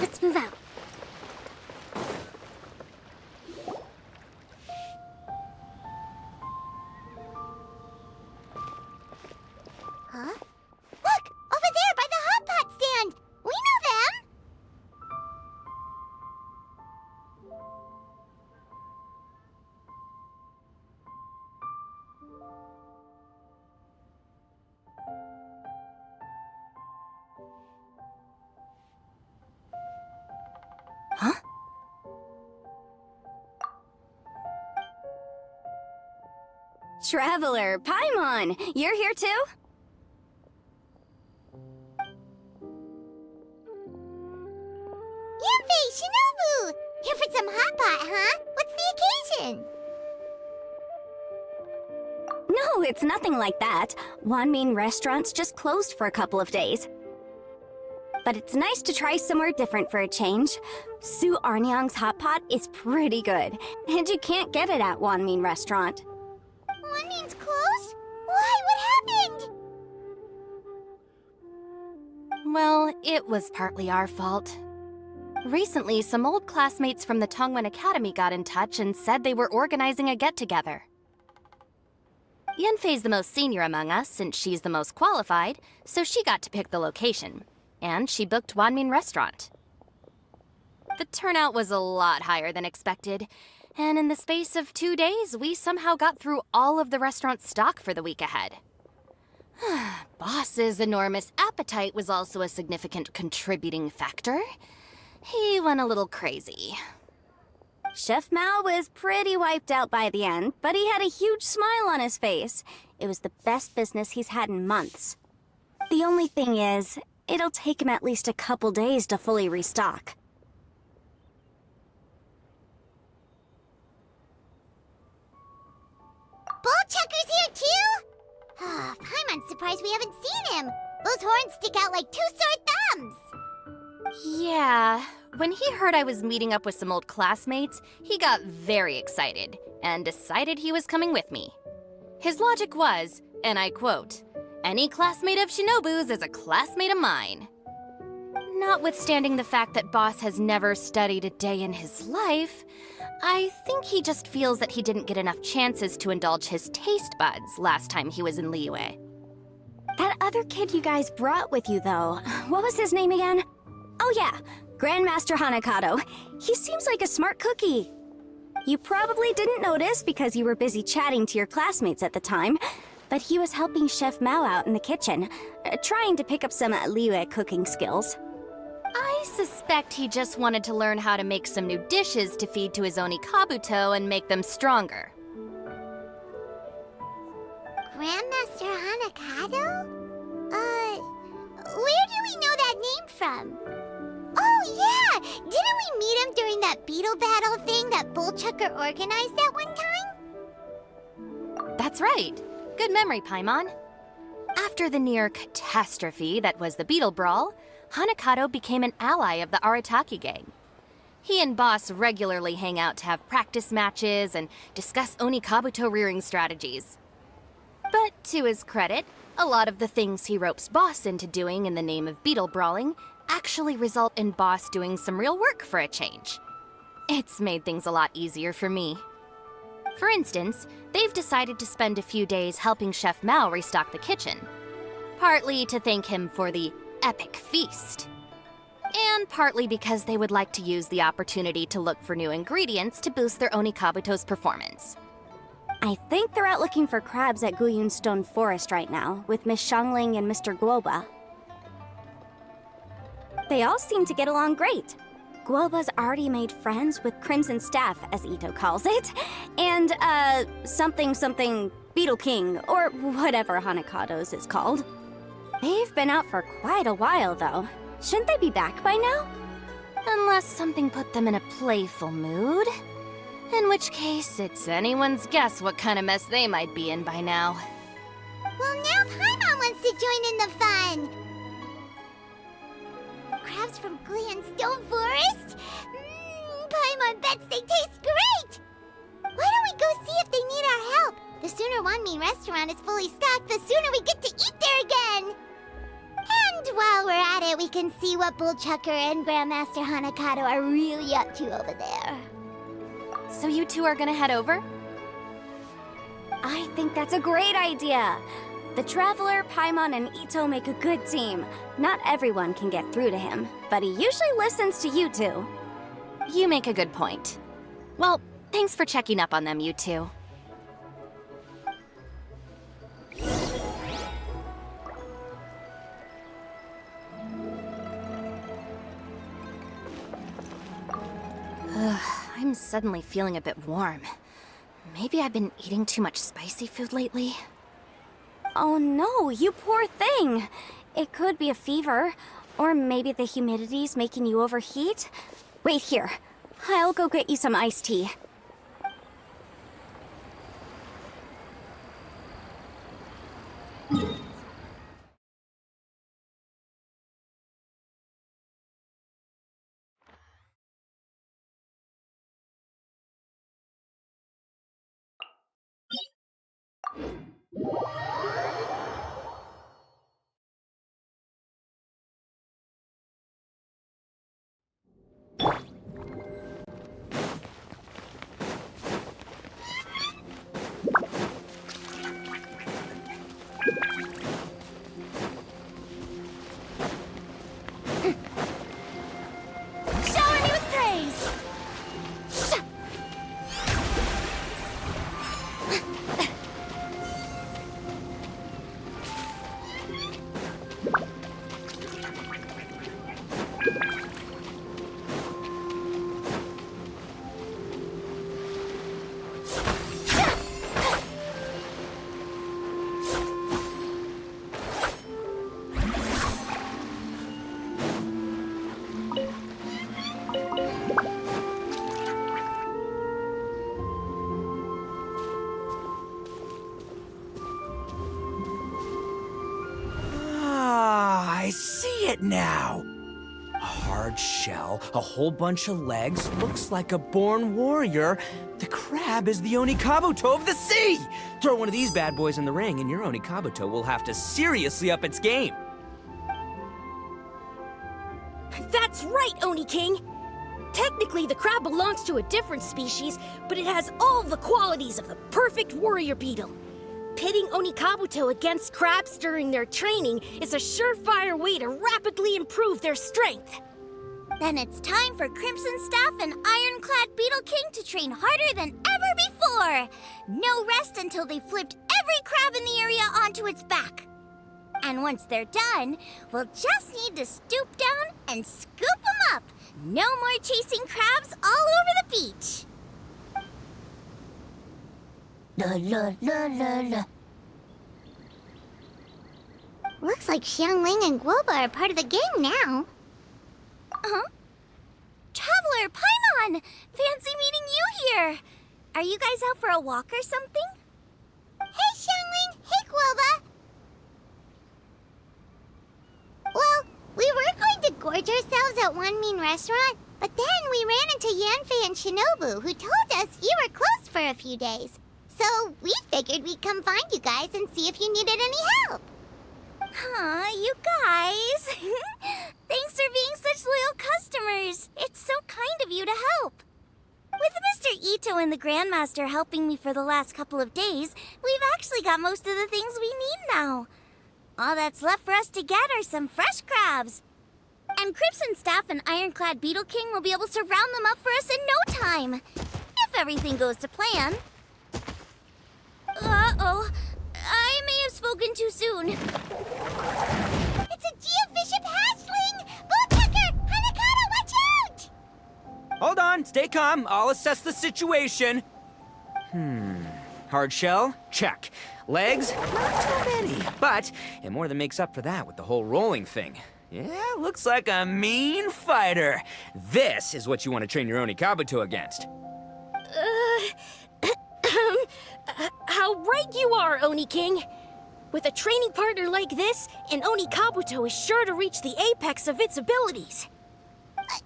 Let's move out. Huh? Look! Over there by the hot pot stand! We know them! Huh? Traveler, Paimon, you're here too? Yanfei, Shinobu! Here for some hot pot, huh? What's the occasion? No, it's nothing like that. Wanmin Restaurant's just closed for a couple of days. But it's nice to try somewhere different for a change. Su Arnyang's hot pot is pretty good, and you can't get it at Wanmin Restaurant. Wanmin's closed? Why? What happened? Well, it was partly our fault. Recently, some old classmates from the Tongwen Academy got in touch and said they were organizing a get-together. Yanfei's the most senior among us, since she's the most qualified, so she got to pick the location. And she booked Wanmin Restaurant. The turnout was a lot higher than expected, and in the space of 2 days, we somehow got through all of the restaurant's stock for the week ahead. Boss's enormous appetite was also a significant contributing factor. He went a little crazy. Chef Mao was pretty wiped out by the end, but he had a huge smile on his face. It was the best business he's had in months. The only thing is, it'll take him at least a couple days to fully restock. Bullchucker's here too? Paimon's surprised we haven't seen him. Those horns stick out like two sore thumbs. Yeah, when he heard I was meeting up with some old classmates, he got very excited and decided he was coming with me. His logic was, and I quote, "Any classmate of Shinobu's is a classmate of mine." Notwithstanding the fact that Boss has never studied a day in his life, I think he just feels that he didn't get enough chances to indulge his taste buds last time he was in Liyue. That other kid you guys brought with you, though, what was his name again? Oh yeah, Grandmaster Hanakato. He seems like a smart cookie. You probably didn't notice because you were busy chatting to your classmates at the time, but he was helping Chef Mao out in the kitchen, trying to pick up some Liyue cooking skills. I suspect he just wanted to learn how to make some new dishes to feed to his Oni Kabuto and make them stronger. Grandmaster Hanakato? Where do we know that name from? Oh yeah! Didn't we meet him during that Beetle battle thing that Bullchucker organized at one time? That's right. Good memory, Paimon. After the near catastrophe that was the Beetle Brawl, Hanakato became an ally of the Arataki gang. He and Boss regularly hang out to have practice matches and discuss Oni Kabuto rearing strategies. But to his credit, a lot of the things he ropes Boss into doing in the name of Beetle Brawling actually result in Boss doing some real work for a change. It's made things a lot easier for me. For instance, they've decided to spend a few days helping Chef Mao restock the kitchen. Partly to thank him for the epic feast. And partly because they would like to use the opportunity to look for new ingredients to boost their Oni Kabuto's performance. I think they're out looking for crabs at Guyun Stone Forest right now, with Miss Shangling and Mr. Guoba. They all seem to get along great. Guoba's already made friends with Crimson Staff, as Ito calls it, and, something Beetle King, or whatever Hanakado's is called. They've been out for quite a while, though. Shouldn't they be back by now? Unless something put them in a playful mood. In which case, it's anyone's guess what kind of mess they might be in by now. Well, now Paimon wants to join in the fun! Crabs from Gleeon Forest? Paimon bets they taste great! Why don't we go see if they need our help? The sooner One Mean Restaurant is fully stocked, the sooner we get to eat there again! And while we're at it, we can see what Bullchucker and Grandmaster Hanakato are really up to over there. So you two are gonna head over? I think that's a great idea. The Traveler, Paimon, and Ito make a good team. Not everyone can get through to him, but he usually listens to you two. You make a good point. Well, thanks for checking up on them, you two. I'm suddenly feeling a bit warm. Maybe I've been eating too much spicy food lately? Oh no, you poor thing! It could be a fever, or maybe the humidity's making you overheat. Wait here, I'll go get you some iced tea. Shower me with praise! I see it now. A hard shell, a whole bunch of legs, looks like a born warrior. The crab is the Onikabuto of the sea! Throw one of these bad boys in the ring and your Onikabuto will have to seriously up its game. That's right, Oni King! Technically, the crab belongs to a different species, but it has all the qualities of the perfect warrior beetle. Pitting Onikabuto against crabs during their training is a surefire way to rapidly improve their strength. Then it's time for Crimson Staff and Ironclad Beetle King to train harder than ever before! No rest until they've flipped every crab in the area onto its back. And once they're done, we'll just need to stoop down and scoop them up. No more chasing crabs all over the beach. La la la la la. Looks like Xiangling and Guoba are part of the gang now. Huh? Traveler, Paimon! Fancy meeting you here! Are you guys out for a walk or something? Hey, Xiangling! Hey, Guoba! Well, we were going to gorge ourselves at One Mean Restaurant, but then we ran into Yanfei and Shinobu, who told us you were closed for a few days. So we figured we'd come find you guys and see if you needed any help. Huh, you guys. Thanks for being such loyal customers. It's so kind of you to help. With Mr. Ito and the Grandmaster helping me for the last couple of days, we've actually got most of the things we need now. All that's left for us to get are some fresh crabs. And Crimson Staff and Ironclad Beetle King will be able to round them up for us in no time. If everything goes to plan. Uh-oh. I may have spoken too soon. It's a geofishing hatchling! Bullchucker! Hanakato, watch out! Hold on, stay calm. I'll assess the situation. Hard shell? Check. Legs? Not too many, but it more than makes up for that with the whole rolling thing. Yeah, looks like a mean fighter. This is what you want to train your Onikabuto against. How right you are, Oni King. With a training partner like this, an Oni Kabuto is sure to reach the apex of its abilities. What?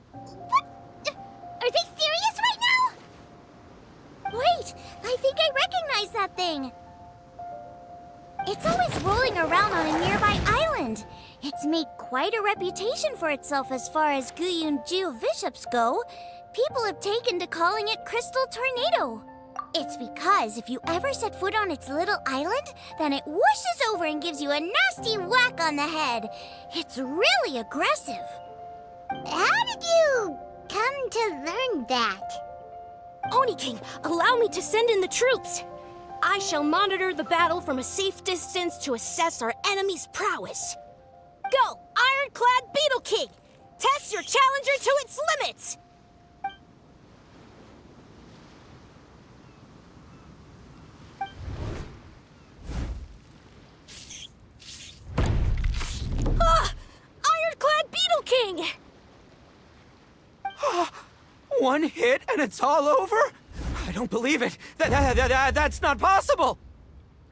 Are they serious right now? Wait, I think I recognize that thing. It's always rolling around on a nearby island. It's made quite a reputation for itself as far as Guyun Geoviships go. People have taken to calling it Crystal Tornado. It's because if you ever set foot on its little island, then it whooshes over and gives you a nasty whack on the head. It's really aggressive. How did you come to learn that? Oni King, allow me to send in the troops. I shall monitor the battle from a safe distance to assess our enemy's prowess. Go, Ironclad Beetle King! Test your challenger to its limits! Ah! Ironclad Beetle King! One hit and it's all over? I don't believe it. That's not possible.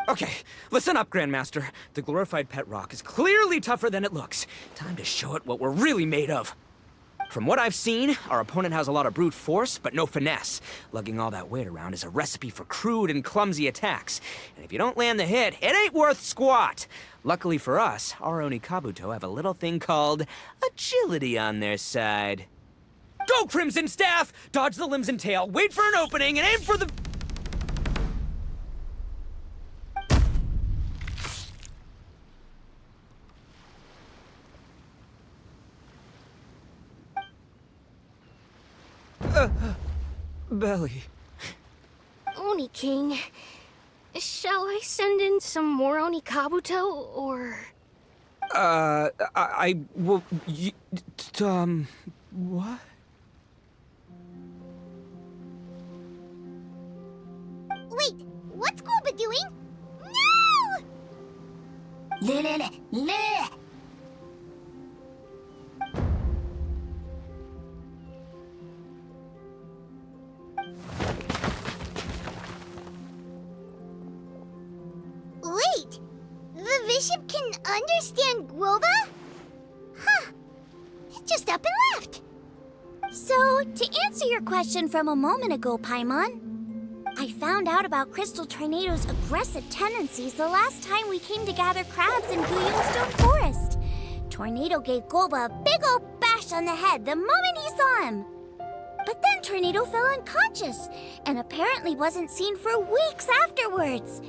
Okay, listen up, Grandmaster. The glorified pet rock is clearly tougher than it looks. Time to show it what we're really made of. From what I've seen, our opponent has a lot of brute force, but no finesse. Lugging all that weight around is a recipe for crude and clumsy attacks. And if you don't land the hit, it ain't worth squat. Luckily for us, our Oni Kabuto have a little thing called agility on their side. Go, Crimson Staff! Dodge the limbs and tail, wait for an opening, and aim for the... belly. Oni King, shall I send in some more Oni Kabuto, or... What? Wait, what's Goba doing? No! Wait, the bishop can understand Guoba? Huh, it just up and left. So, to answer your question from a moment ago, Paimon, I found out about Crystal Tornado's aggressive tendencies the last time we came to gather crabs in Guyunstone Forest. Tornado gave Goba a big old bash on the head the moment he saw him. But then Tornado fell unconscious and apparently wasn't seen for weeks afterwards.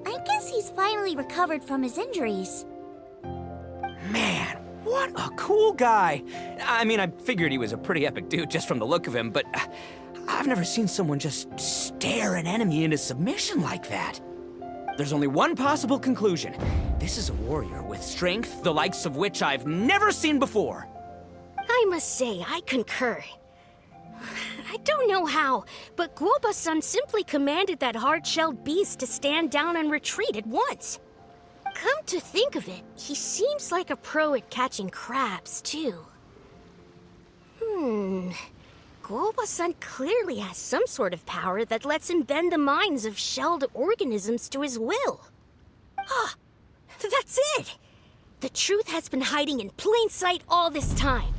I guess he's finally recovered from his injuries. Man, what a cool guy. I mean, I figured he was a pretty epic dude just from the look of him, but I've never seen someone just stare an enemy into submission like that. There's only one possible conclusion. This is a warrior with strength, the likes of which I've never seen before. I must say, I concur. I don't know how, but Guoba-san simply commanded that hard-shelled beast to stand down and retreat at once. Come to think of it, he seems like a pro at catching crabs, too. Guoba-san clearly has some sort of power that lets him bend the minds of shelled organisms to his will. Ah, that's it! The truth has been hiding in plain sight all this time.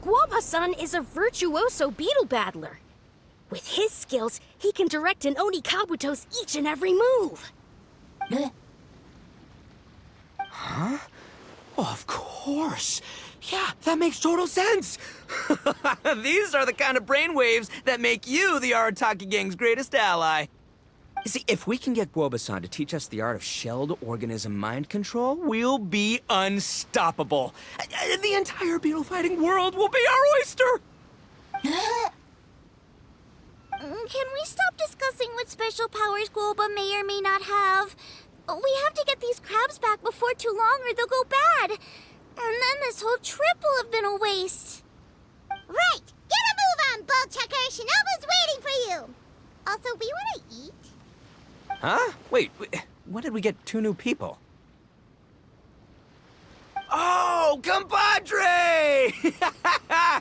Guoba-san is a virtuoso beetle battler. With his skills, he can direct an Oni Kabuto's each and every move. Huh? Oh, of course. Yeah, that makes total sense. These are the kind of brainwaves that make you the Arataki gang's greatest ally. You see, if we can get Guoba-san to teach us the art of shelled organism mind control, we'll be unstoppable. The entire beetle fighting world will be our oyster! Can we stop discussing what special powers Guoba may or may not have? We have to get these crabs back before too long or they'll go bad. And then this whole trip will have been a waste. Right! Get a move on, Bullchucker! Shinobu's waiting for you! Also, we want to eat? Huh? Wait, when did we get 2 new people? Oh, compadre!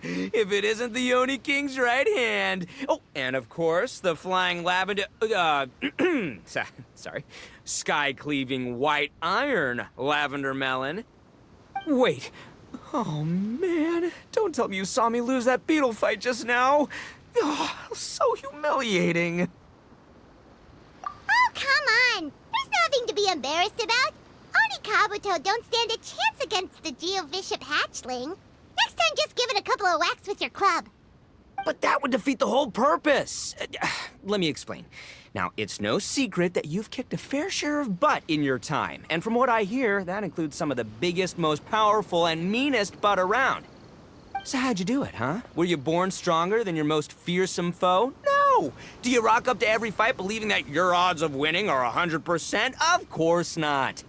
if it isn't the Oni King's right hand. Oh, and of course, the flying lavender, sorry, sky-cleaving white iron lavender melon. Wait, oh man, don't tell me you saw me lose that beetle fight just now. Oh, so humiliating. Oh, come on! There's nothing to be embarrassed about. Oni Kabuto don't stand a chance against the Geovishap hatchling. Next time, just give it a couple of whacks with your club. But that would defeat the whole purpose. Let me explain. Now, it's no secret that you've kicked a fair share of butt in your time. And from what I hear, that includes some of the biggest, most powerful, and meanest butt around. So how'd you do it, huh? Were you born stronger than your most fearsome foe? No! Do you rock up to every fight believing that your odds of winning are 100%? Of course not.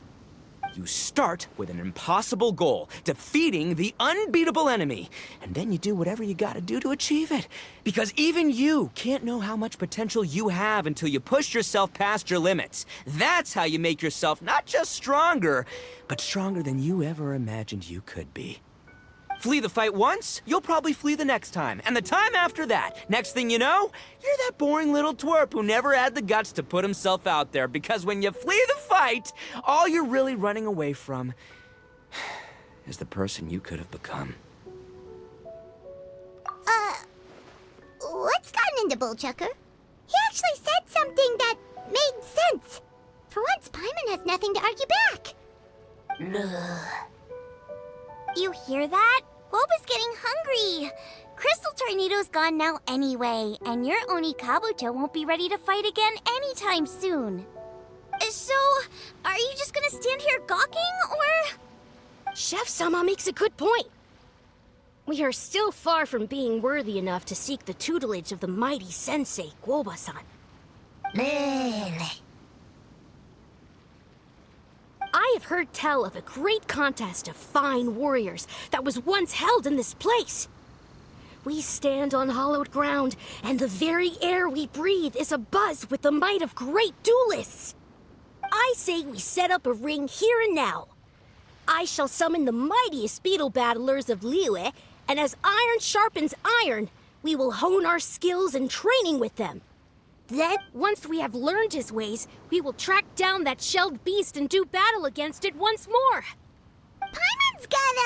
You start with an impossible goal, defeating the unbeatable enemy. And then you do whatever you gotta do to achieve it. Because even you can't know how much potential you have until you push yourself past your limits. That's how you make yourself not just stronger, but stronger than you ever imagined you could be. Flee the fight once, you'll probably flee the next time. And the time after that, next thing you know, you're that boring little twerp who never had the guts to put himself out there. Because when you flee the fight, all you're really running away from is the person you could have become. What's gotten into Bullchucker? He actually said something that made sense. For once, Paimon has nothing to argue back. You hear that? Boba's getting hungry. Crystal Tornado's gone now anyway, and your Oni Kabuto won't be ready to fight again anytime soon. So, are you just gonna stand here gawking, or...? Chef-sama makes a good point. We are still far from being worthy enough to seek the tutelage of the mighty sensei, Guoba-san. I have heard tell of a great contest of fine warriors that was once held in this place. We stand on hallowed ground, and the very air we breathe is abuzz with the might of great duelists. I say we set up a ring here and now. I shall summon the mightiest beetle battlers of Liyue, and as iron sharpens iron, we will hone our skills and training with them. Then, once we have learned his ways, we will track down that shelled beast and do battle against it once more. Paimon's got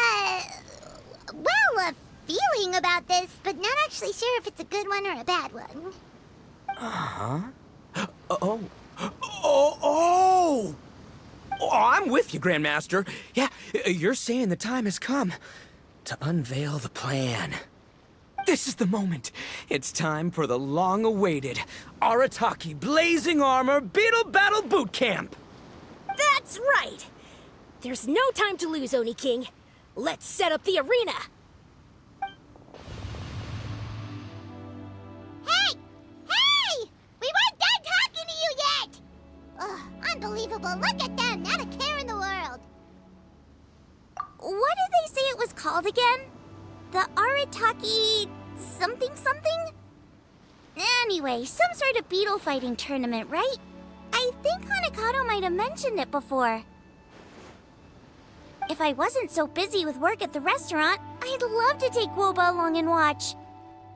a feeling about this, but not actually sure if it's a good one or a bad one. Oh, I'm with you, Grandmaster. Yeah, you're saying the time has come to unveil the plan. This is the moment. It's time for the long-awaited Arataki Blazing Armor Beetle Battle Boot Camp. That's right! There's no time to lose, Oni King. Let's set up the arena! Hey! Hey! We weren't done talking to you yet! Ugh, unbelievable. Look at them. Not a care in the world. What did they say it was called again? The Arataki something? Anyway, some sort of beetle fighting tournament, right? I think Hanakato might have mentioned it before. If I wasn't so busy with work at the restaurant, I'd love to take Woba along and watch.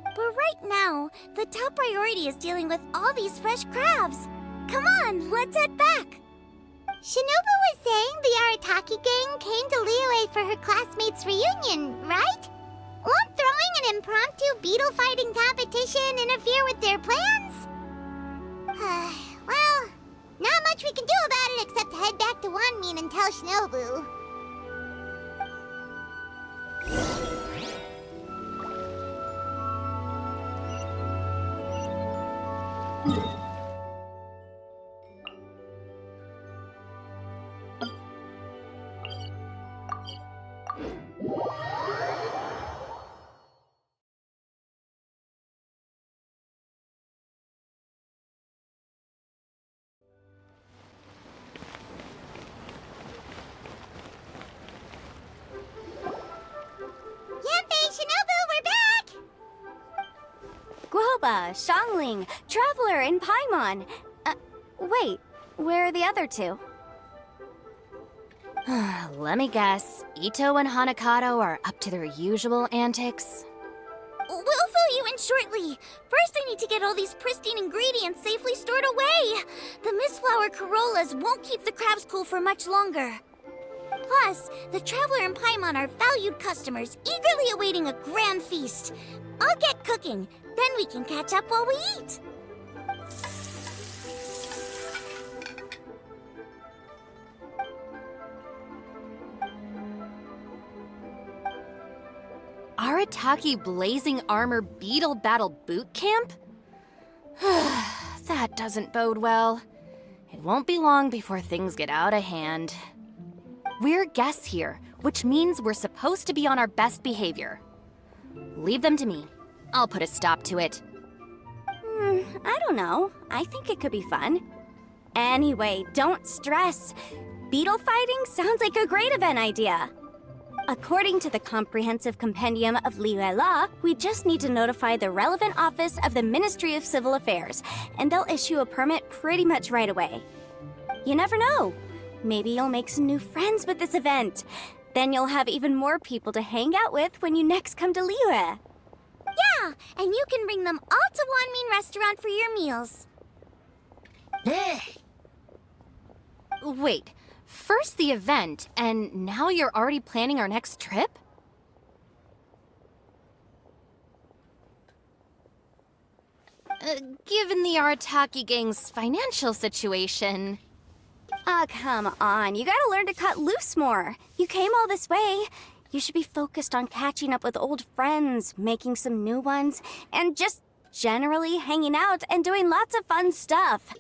But right now, the top priority is dealing with all these fresh crabs. Come on, let's head back. Shinobu was saying the Arataki gang came to Liyue for her classmates' reunion, right? Won't throwing an impromptu beetle fighting competition interfere with their plans? Well, not much we can do about it except head back to Wanmin and tell Shinobu. Guoba, Xiangling, Traveler, and Paimon. Wait, where are the other two? Let me guess. Ito and Hanakato are up to their usual antics? We'll fill you in shortly. First, I need to get all these pristine ingredients safely stored away. The Mistflower Corollas won't keep the crabs cool for much longer. Plus, the Traveler and Paimon are valued customers, eagerly awaiting a grand feast. I'll get cooking, then we can catch up while we eat. Arataki Blazing Armor Beetle Battle Boot Camp? That doesn't bode well. It won't be long before things get out of hand. We're guests here, which means we're supposed to be on our best behavior. Leave them to me. I'll put a stop to it. I don't know. I think it could be fun. Anyway, don't stress. Beetle fighting sounds like a great event idea. According to the Comprehensive Compendium of Liyue Law, we just need to notify the relevant office of the Ministry of Civil Affairs, and they'll issue a permit pretty much right away. You never know. Maybe you'll make some new friends with this event. Then you'll have even more people to hang out with when you next come to Liyue. Yeah, and you can bring them all to Wanmin Restaurant for your meals. Wait, first the event, and now you're already planning our next trip? Given the Arataki gang's financial situation... Ah, come on. You gotta learn to cut loose more. You came all this way. You should be focused on catching up with old friends, making some new ones, and just generally hanging out and doing lots of fun stuff.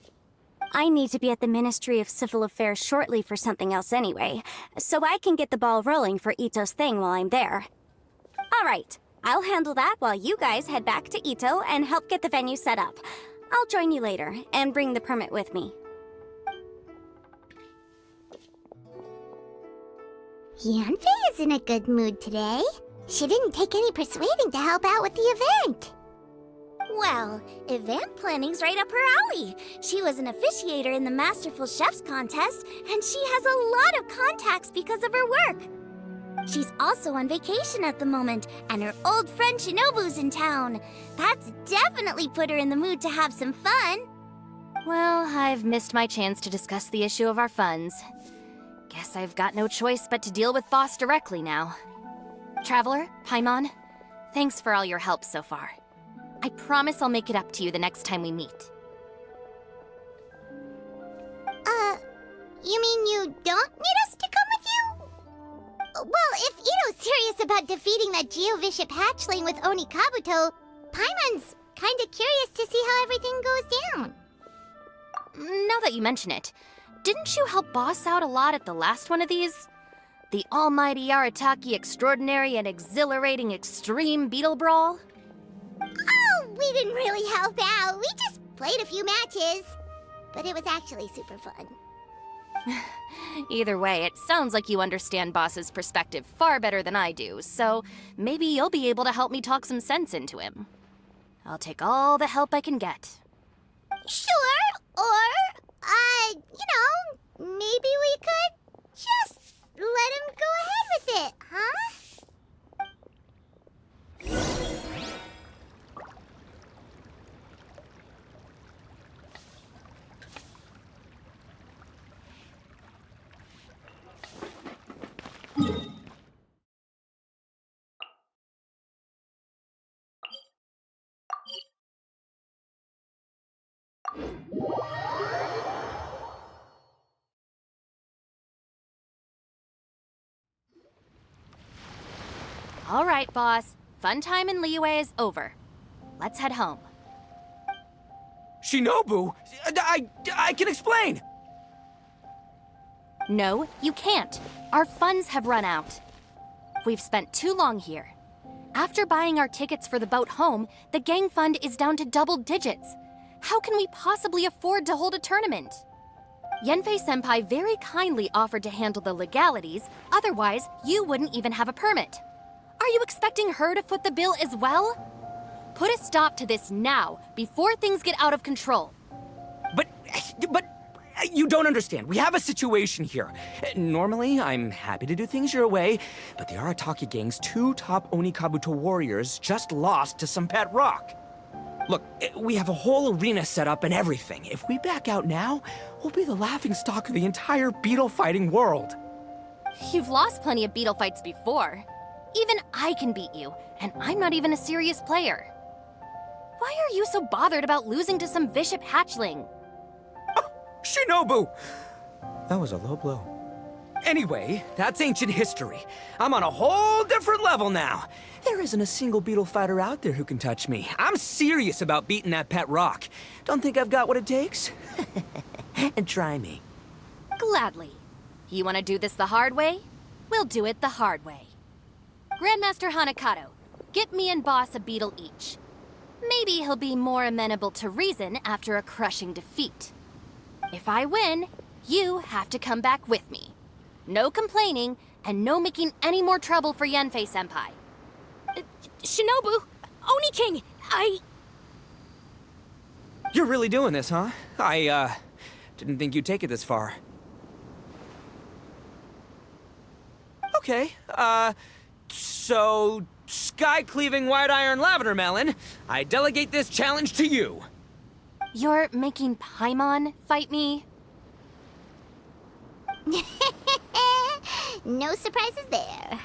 I need to be at the Ministry of Civil Affairs shortly for something else anyway, so I can get the ball rolling for Ito's thing while I'm there. All right, I'll handle that while you guys head back to Ito and help get the venue set up. I'll join you later and bring the permit with me. Yanfei is in a good mood today. She didn't take any persuading to help out with the event. Well, event planning's right up her alley. She was an officiator in the Masterful Chefs contest, and she has a lot of contacts because of her work. She's also on vacation at the moment, and her old friend Shinobu's in town. That's definitely put her in the mood to have some fun. Well, I've missed my chance to discuss the issue of our funds. Guess I've got no choice but to deal with Boss directly now. Traveler, Paimon, thanks for all your help so far. I promise I'll make it up to you the next time we meet. You mean you don't need us to come with you? Well, if Ito's serious about defeating that Geovishap hatchling with Oni Kabuto, Paimon's kinda curious to see how everything goes down. Now that you mention it, didn't you help Boss out a lot at the last one of these? The almighty Arataki extraordinary and exhilarating extreme Beetle Brawl? Oh, we didn't really help out. We just played a few matches. But it was actually super fun. Either way, it sounds like you understand Boss's perspective far better than I do, so maybe you'll be able to help me talk some sense into him. I'll take all the help I can get. Sure, or, maybe we could just let him go ahead with it, huh? All right, Boss. Fun time in Liyue is over. Let's head home. Shinobu? I can explain! No, you can't. Our funds have run out. We've spent too long here. After buying our tickets for the boat home, the gang fund is down to double digits. How can we possibly afford to hold a tournament? Yanfei-senpai very kindly offered to handle the legalities, otherwise you wouldn't even have a permit. Are you expecting her to foot the bill as well? Put a stop to this now, before things get out of control. But You don't understand. We have a situation here. Normally, I'm happy to do things your way, but the Arataki gang's 2 top Onikabuto warriors just lost to some pet rock. Look, we have a whole arena set up and everything. If we back out now, we'll be the laughingstock of the entire beetle fighting world. You've lost plenty of beetle fights before. Even I can beat you, and I'm not even a serious player. Why are you so bothered about losing to some Bishop hatchling? Shinobu! That was a low blow. Anyway, that's ancient history. I'm on a whole different level now. There isn't a single beetle fighter out there who can touch me. I'm serious about beating that pet rock. Don't think I've got what it takes? And try me. Gladly. You want to do this the hard way? We'll do it the hard way. Grandmaster Hanakato, get me and Boss a beetle each. Maybe he'll be more amenable to reason after a crushing defeat. If I win, you have to come back with me. No complaining, and no making any more trouble for Yanfei-senpai. Shinobu, Oni King, You're really doing this, huh? I didn't think you'd take it this far. Okay, so... Sky-cleaving white iron lavender melon, I delegate this challenge to you. You're making Paimon fight me? No surprises there.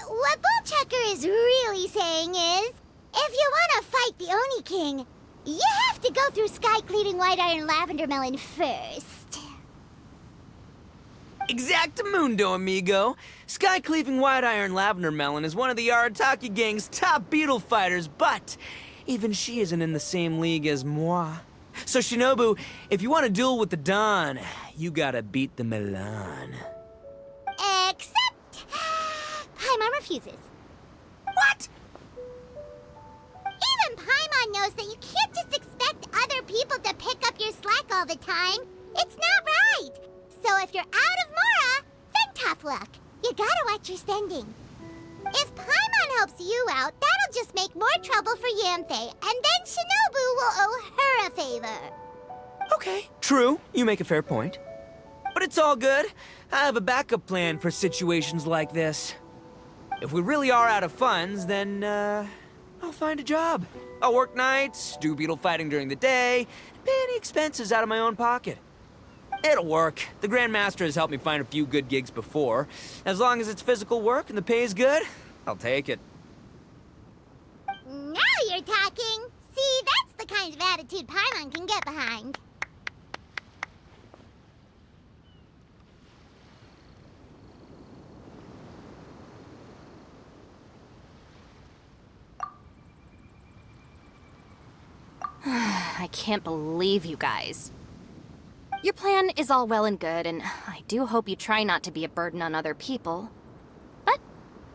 What Bullchucker is really saying is, if you want to fight the Oni King, you have to go through Sky-cleaving white iron lavender melon first. Exactamundo, amigo. Sky-cleaving white iron lavender melon is one of the Arataki gang's top beetle fighters, but even she isn't in the same league as moi. So Shinobu, if you want to duel with the Don, you gotta beat the Milan. Except... Paimon refuses. What? Even Paimon knows that you can't just expect other people to pick up your slack all the time. It's not right. So if you're out of Mora, then tough luck. You gotta watch your spending. If Paimon helps you out, that'll just make more trouble for Yanfei, and then Shinobu will owe her a favor. Okay, true. You make a fair point. But it's all good. I have a backup plan for situations like this. If we really are out of funds, then, I'll find a job. I'll work nights, do beetle fighting during the day, and pay any expenses out of my own pocket. It'll work. The Grandmaster has helped me find a few good gigs before. As long as it's physical work and the pay is good, I'll take it. Now you're talking. See, that's the kind of attitude Paimon can get behind. I can't believe you guys. Your plan is all well and good, and I do hope you try not to be a burden on other people. But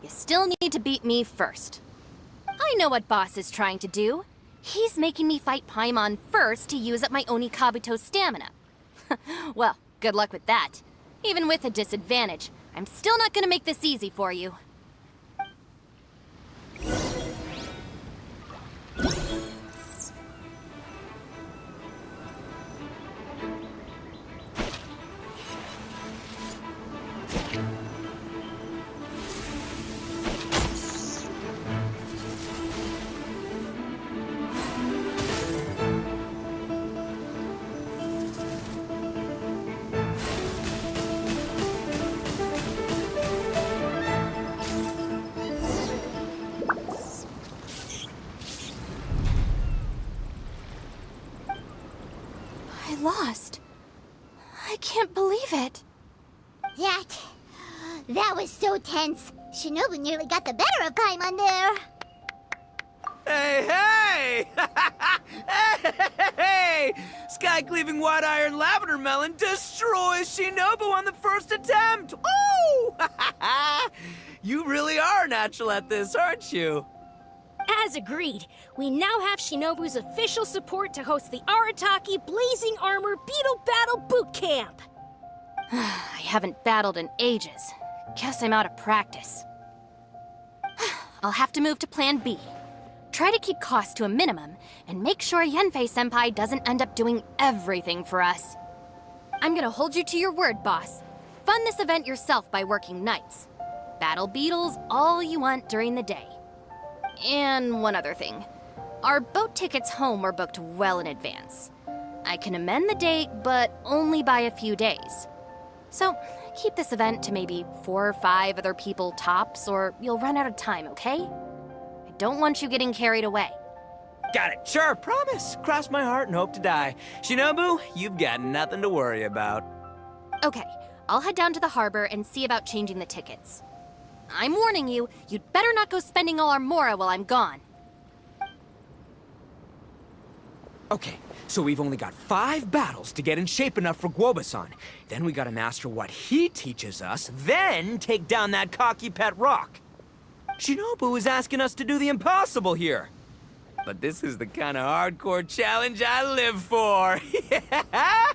you still need to beat me first. I know what Boss is trying to do. He's making me fight Paimon first to use up my Oni Kabuto's stamina. Well, good luck with that. Even with a disadvantage, I'm still not gonna make this easy for you. I lost. I can't believe it. That was so tense. Shinobu nearly got the better of Paimon there. Hey! Hey! Sky-cleaving white iron lavender melon destroys Shinobu on the first attempt! Ooh! You really are natural at this, aren't you? As agreed, we now have Shinobu's official support to host the Arataki Blazing Armor Beetle Battle Boot Camp. I haven't battled in ages. Guess I'm out of practice. I'll have to move to Plan B. Try to keep costs to a minimum, and make sure Yanfei-senpai doesn't end up doing everything for us. I'm gonna hold you to your word, boss. Fund this event yourself by working nights. Battle beetles all you want during the day. And one other thing. Our boat tickets home were booked well in advance. I can amend the date, but only by a few days. So, keep this event to maybe 4 or 5 other people tops, or you'll run out of time, okay? I don't want you getting carried away. Got it. Sure, promise. Cross my heart and hope to die. Shinobu, you've got nothing to worry about. Okay, I'll head down to the harbor and see about changing the tickets. I'm warning you, you'd better not go spending all our mora while I'm gone. Okay, so we've only got 5 battles to get in shape enough for Guoba-san. Then we gotta master what he teaches us, then take down that cocky pet rock. Shinobu is asking us to do the impossible here. But this is the kind of hardcore challenge I live for. Yeah!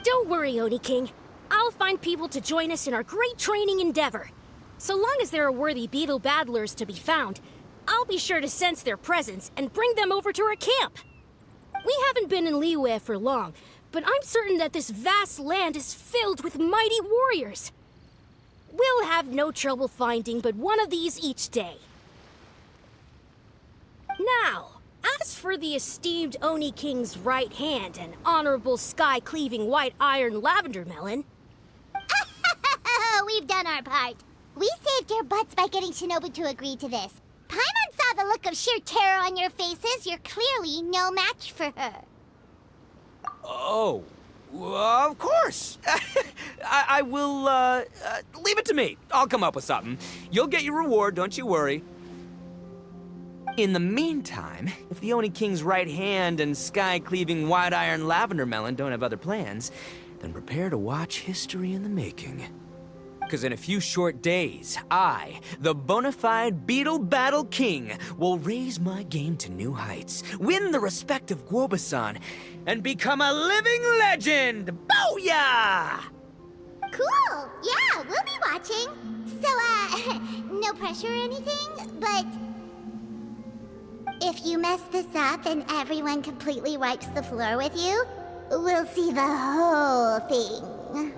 Don't worry, Oni King. I'll find people to join us in our great training endeavor. So long as there are worthy beetle battlers to be found, I'll be sure to sense their presence and bring them over to our camp. We haven't been in Liyue for long, but I'm certain that this vast land is filled with mighty warriors. We'll have no trouble finding but one of these each day. Now, as for the esteemed Oni King's right hand and honorable sky-cleaving white iron lavender melon... We've done our part. We saved your butts by getting Shinobu to agree to this. Paimon saw the look of sheer terror on your faces. You're clearly no match for her. Oh, of course. I will, leave it to me. I'll come up with something. You'll get your reward, don't you worry. In the meantime, if the Oni King's right hand and sky-cleaving white iron lavender melon don't have other plans, then prepare to watch history in the making. Because in a few short days, I, the bona fide Beetle Battle King, will raise my game to new heights, win the respect of Guoba-san, and become a living legend! Booyah! Cool. Yeah, we'll be watching. So, no pressure or anything, but... if you mess this up and everyone completely wipes the floor with you, we'll see the whole thing.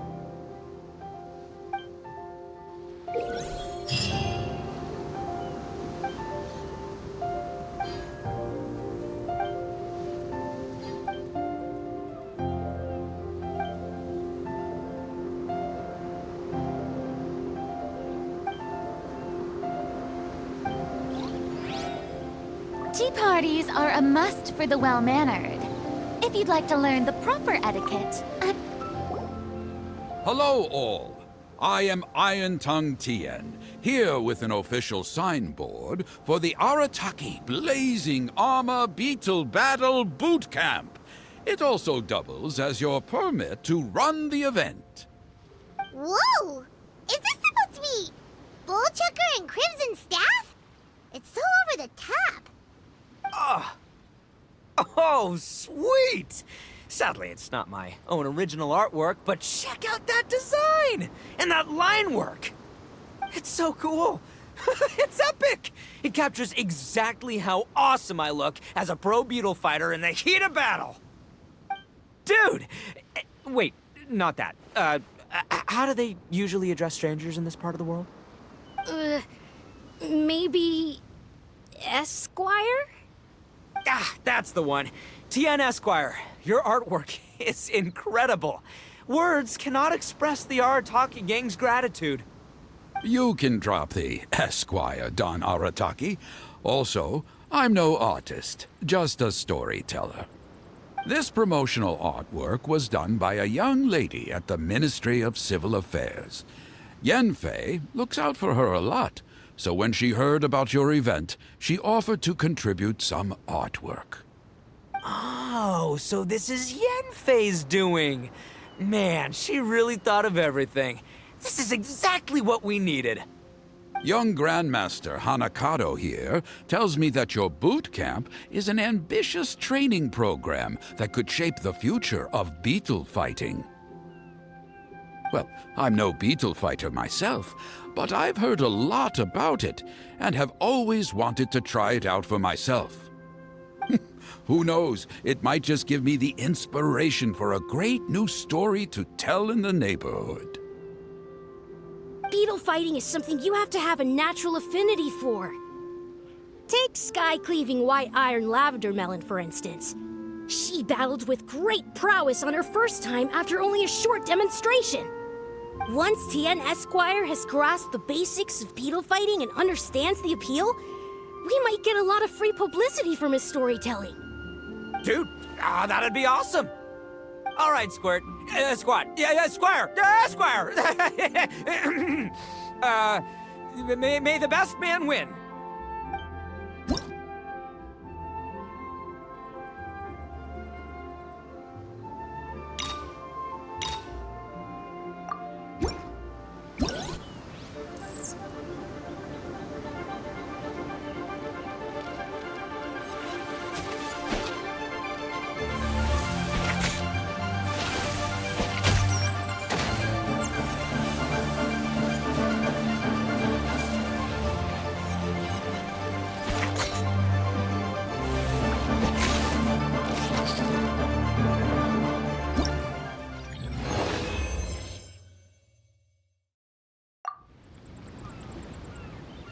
Tea parties are a must for the well-mannered. If you'd like to learn the proper etiquette, Hello, all. I am Iron Tongue Tien, here with an official signboard for the Arataki Blazing Armor Beetle Battle Boot Camp. It also doubles as your permit to run the event. Whoa! Is this supposed to be Bullchucker and Crimson Staff? It's so over the top. Oh, sweet! Sadly, it's not my own original artwork, but check out that design! And that line work! It's so cool! It's epic! It captures exactly how awesome I look as a pro beetle fighter in the heat of battle! Dude! Wait, not that. How do they usually address strangers in this part of the world? Maybe... Esquire? Ah, that's the one. Tien Esquire, your artwork is incredible. Words cannot express the Arataki gang's gratitude. You can drop the Esquire, Don Arataki. Also, I'm no artist, just a storyteller. This promotional artwork was done by a young lady at the Ministry of Civil Affairs. Yanfei looks out for her a lot, so when she heard about your event, she offered to contribute some artwork. Oh, so this is Yanfei's doing. Man, she really thought of everything. This is exactly what we needed. Young Grandmaster Hanakado here tells me that your boot camp is an ambitious training program that could shape the future of beetle fighting. Well, I'm no beetle fighter myself, but I've heard a lot about it and have always wanted to try it out for myself. Who knows, it might just give me the inspiration for a great new story to tell in the neighborhood. Beetle fighting is something you have to have a natural affinity for. Take sky-cleaving white iron lavender melon, for instance. She battled with great prowess on her first time after only a short demonstration. Once Tien Esquire has grasped the basics of beetle fighting and understands the appeal, we might get a lot of free publicity from his storytelling. Dude, that'd be awesome. All right, Squirt. Squad. Yeah, Squire. Squire. May the best man win.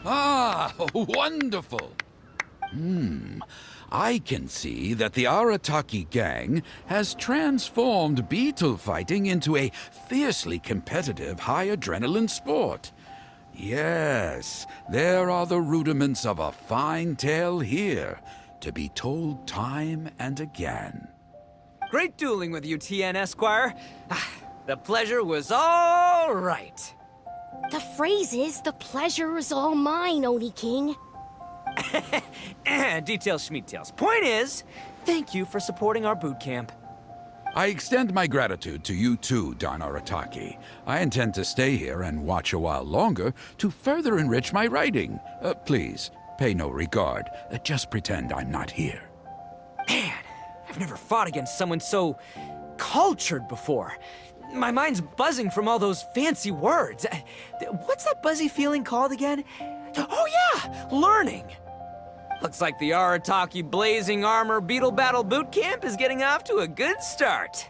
Ah, wonderful! I can see that the Arataki gang has transformed beetle fighting into a fiercely competitive high-adrenaline sport. Yes, there are the rudiments of a fine tale here, to be told time and again. Great dueling with you, Tien Esquire. The pleasure was all right. The phrase is, the pleasure is all mine, Oni King. Details, schmeetails. Point is, thank you for supporting our boot camp. I extend my gratitude to you too, Don Arataki. I intend to stay here and watch a while longer to further enrich my writing. Please, pay no regard. Just pretend I'm not here. Man, I've never fought against someone so cultured before. My mind's buzzing from all those fancy words. What's that buzzy feeling called again? Oh yeah, learning. Looks like the Arataki Blazing Armor Beetle Battle Boot Camp is getting off to a good start.